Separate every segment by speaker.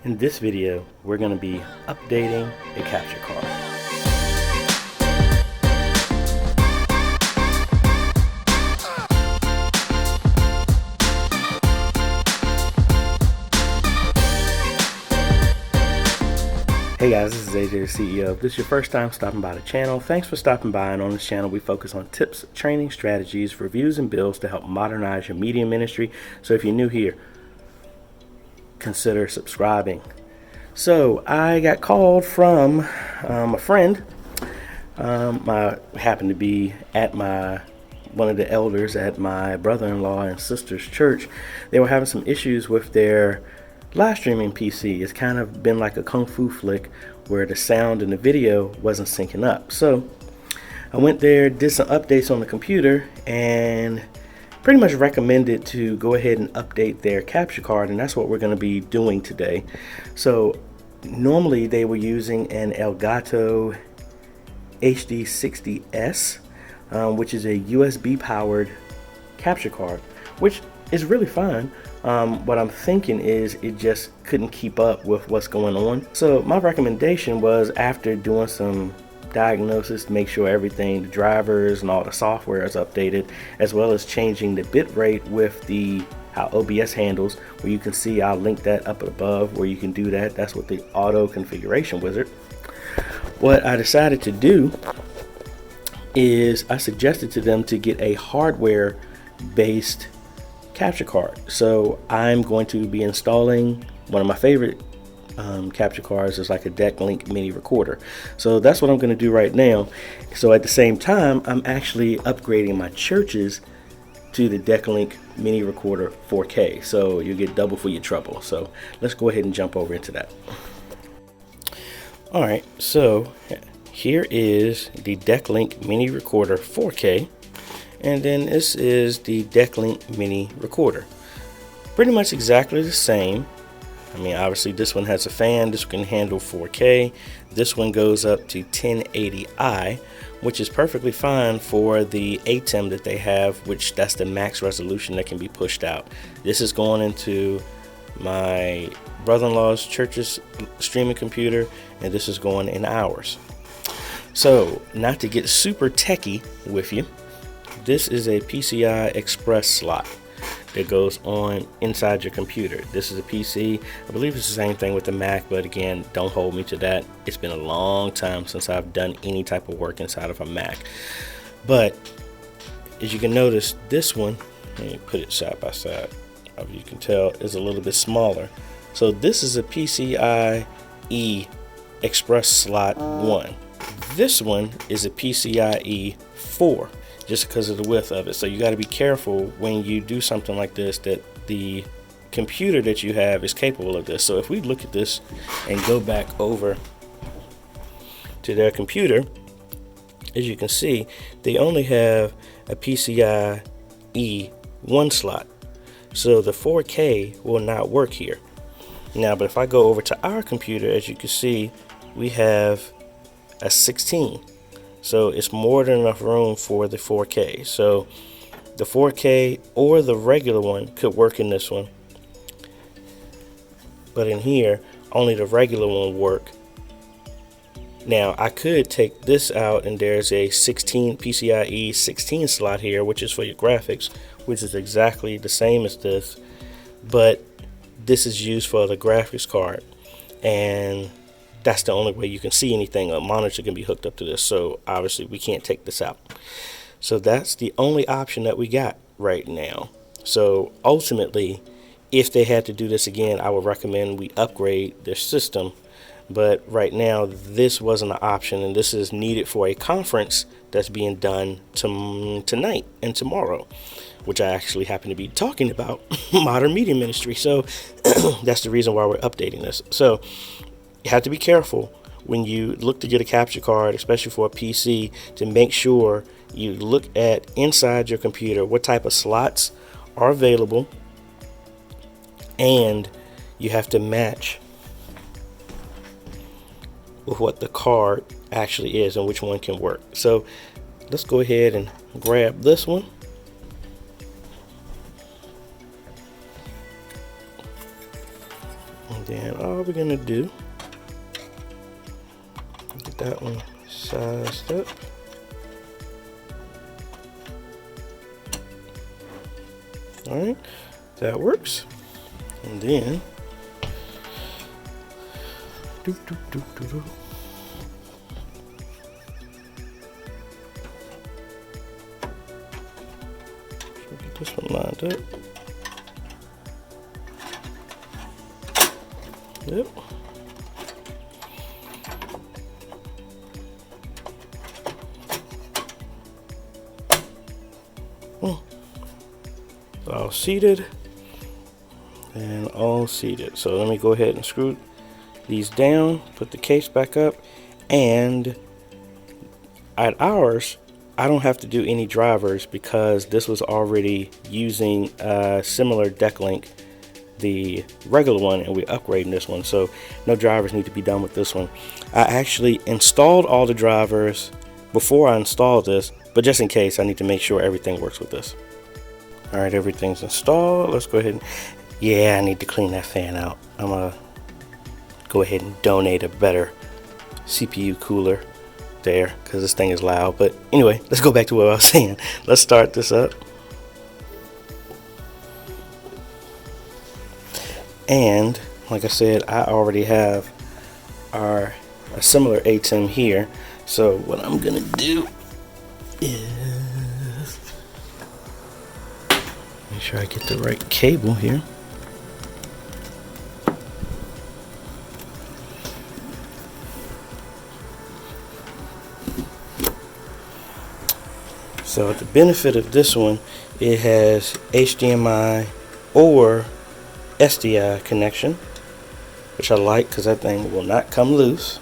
Speaker 1: In this video, we're going to be updating a capture card. Hey guys, this is AJ, the CEO. If this is your first time stopping by the channel, thanks for stopping by. And on this channel, we focus on tips, training, strategies, reviews, and builds to help modernize your media ministry. So if you're new here, consider subscribing. So I got called from a friend. I happened to be at one of the elders at my brother-in-law and sister's church. They were having some issues with their live streaming PC. It's kind of been like a kung fu flick where the sound and the video wasn't syncing up. So I went there, did some updates on the computer, and pretty much recommended to go ahead and update their capture card, and that's what we're going to be doing today. So normally they were using an Elgato HD60S, which is a USB powered capture card, which is really fine. What I'm thinking is it just couldn't keep up with what's going on. So my recommendation was, after doing some diagnosis to make sure everything, the drivers and all the software is updated, as well as changing the bit rate with how OBS handles, where you can see, I'll link that up above where you can do that. That's with the auto configuration wizard. What I decided to do is I suggested to them to get a hardware based capture card. So I'm going to be installing one of my favorite capture cards. Is like a Decklink mini recorder. So that's what I'm going to do right now. So at the same time, I'm actually upgrading my churches to the Decklink mini recorder 4K. So you get double for your trouble. So let's go ahead and jump over into that. All right, so here is the Decklink mini recorder 4K. And then this is the Decklink mini recorder. Pretty much exactly the same. I mean, obviously this one has a fan. This can handle 4K. This one goes up to 1080i, which is perfectly fine for the ATEM that they have, which that's the max resolution that can be pushed out. This is going into my brother-in-law's church's streaming computer, and this is going in ours. So, not to get super techie with you, this is a PCI Express slot that goes on inside your computer. This is a PC. I believe it's the same thing with the Mac, but again, don't hold me to that. It's been a long time since I've done any type of work inside of a Mac. But as you can notice, this one, let me put it side by side, as you can tell, is a little bit smaller. So this is a PCIe Express slot 1. This one is a PCIe 4. Just because of the width of it. So you got to be careful when you do something like this, that the computer that you have is capable of this. So if we look at this and go back over to their computer, as you can see, they only have a PCIe 1 slot. So the 4K will not work here. Now, but if I go over to our computer, as you can see, we have a 16. So it's more than enough room for the 4K. So the 4K or the regular one could work in this one. But in here, only the regular one will work. Now I could take this out, and there's a 16 PCIe 16 slot here, which is for your graphics, which is exactly the same as this. But this is used for the graphics card. And that's the only way you can see anything. A monitor can be hooked up to this, so obviously we can't take this out. So that's the only option that we got right now. So ultimately, if they had to do this again, I would recommend we upgrade their system. But right now, this wasn't an option, and this is needed for a conference that's being done tonight and tomorrow, which I actually happen to be talking about modern media ministry. So that's the reason why we're updating this. So you have to be careful when you look to get a capture card, especially for a PC, to make sure you look at inside your computer what type of slots are available, and you have to match with what the card actually is and which one can work. So let's go ahead and grab this one. And then all we're gonna do, get that one sized up. All right, that works. And then get this one lined up. Yep. All seated and all seated. So let me go ahead and screw these down, put the case back up, and at ours I don't have to do any drivers because this was already using a similar Decklink, the regular one, and we're upgrading this one, so no drivers need to be done with this one. I actually installed all the drivers before I installed this, but just in case, I need to make sure everything works with this. All right, everything's installed. Let's go ahead and, yeah, I need to clean that fan out. I'm gonna go ahead and donate a better CPU cooler there because this thing is loud. But anyway, let's go back to what I was saying. Let's start this up. And like I said, I already have a similar ATEM here. So what I'm gonna do is make sure I get the right cable here. So the benefit of this one, it has HDMI or SDI connection, which I like because that thing will not come loose.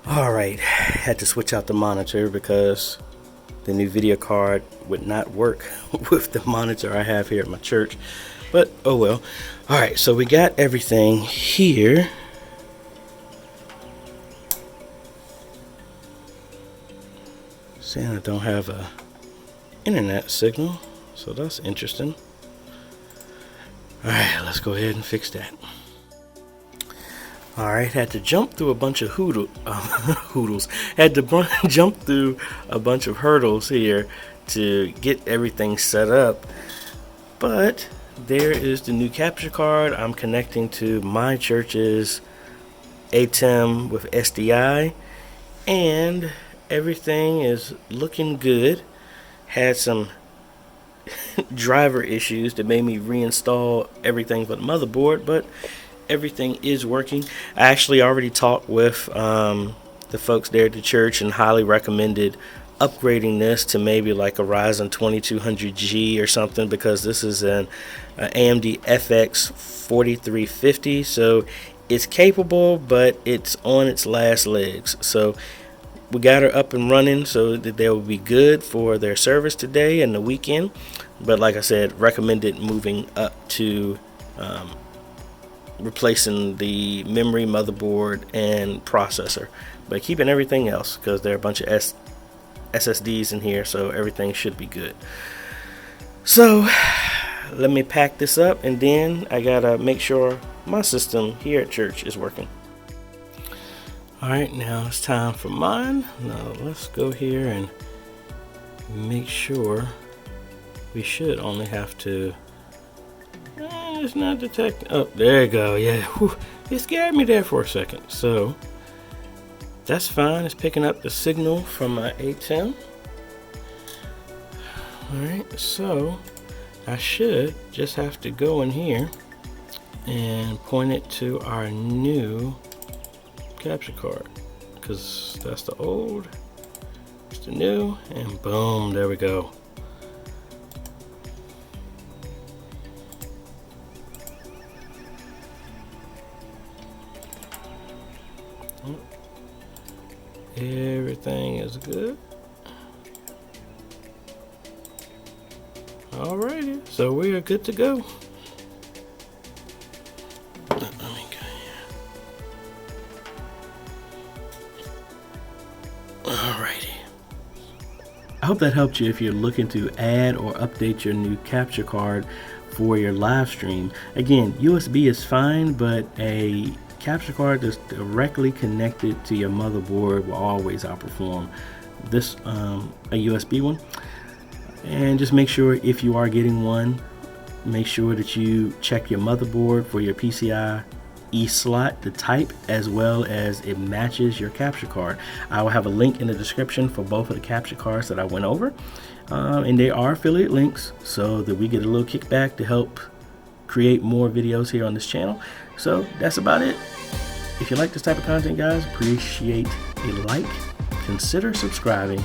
Speaker 1: Alright, had to switch out the monitor because the new video card would not work with the monitor I have here at my church, but oh well. Alright, so we got everything here. Saying I don't have a internet signal, so that's interesting. Alright, let's go ahead and fix that. Alright, had to jump through a bunch of hurdles. Had to jump through a bunch of hurdles here to get everything set up. But there is the new capture card. I'm connecting to my church's ATEM with SDI, and everything is looking good. Had some driver issues that made me reinstall everything for the motherboard, but everything is working. I actually already talked with the folks there at the church and highly recommended upgrading this to maybe like a Ryzen 2200G or something, because this is an AMD FX 4350, so it's capable, but it's on its last legs. So we got her up and running so that they will be good for their service today and the weekend. But like I said, recommended moving up to replacing the memory, motherboard, and processor, but keeping everything else because there are a bunch of SSDs in here, so everything should be good. So let me pack this up, and then I gotta make sure my system here at church is working. Alright, now it's time for mine. Now let's go here and make sure. We should only have to, it's not detecting. Oh, there you go. Yeah, whew. It scared me there for a second. So that's fine. It's picking up the signal from my ATEM. Alright, so I should just have to go in here and point it to our new capture card, because that's the old, it's the new, and boom, there we go. Everything is good. Alrighty, so we are good to go. I hope that helped you if you're looking to add or update your new capture card for your live stream. Again, USB is fine, but a capture card that's directly connected to your motherboard will always outperform this a USB one. And just make sure, if you are getting one, make sure that you check your motherboard for your PCIe slot, the type, as well as it matches your capture card. I will have a link in the description for both of the capture cards that I went over, and they are affiliate links so that we get a little kickback to help create more videos here on this channel. So that's about it. If you like this type of content, guys, appreciate a like, consider subscribing,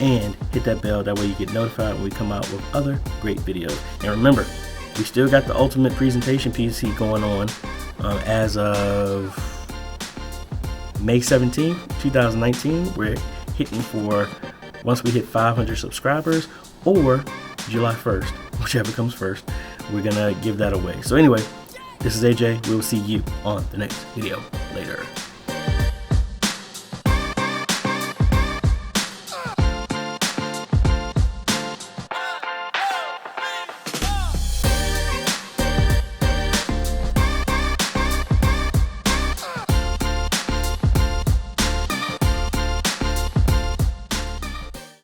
Speaker 1: and hit that bell. That way you get notified when we come out with other great videos. And remember, we still got the ultimate presentation PC going on as of May 17th, 2019. We're hitting for, once we hit 500 subscribers, or July 1st, whichever comes first, we're gonna give that away. So anyway, this is AJ. We'll see you on the next video. Later.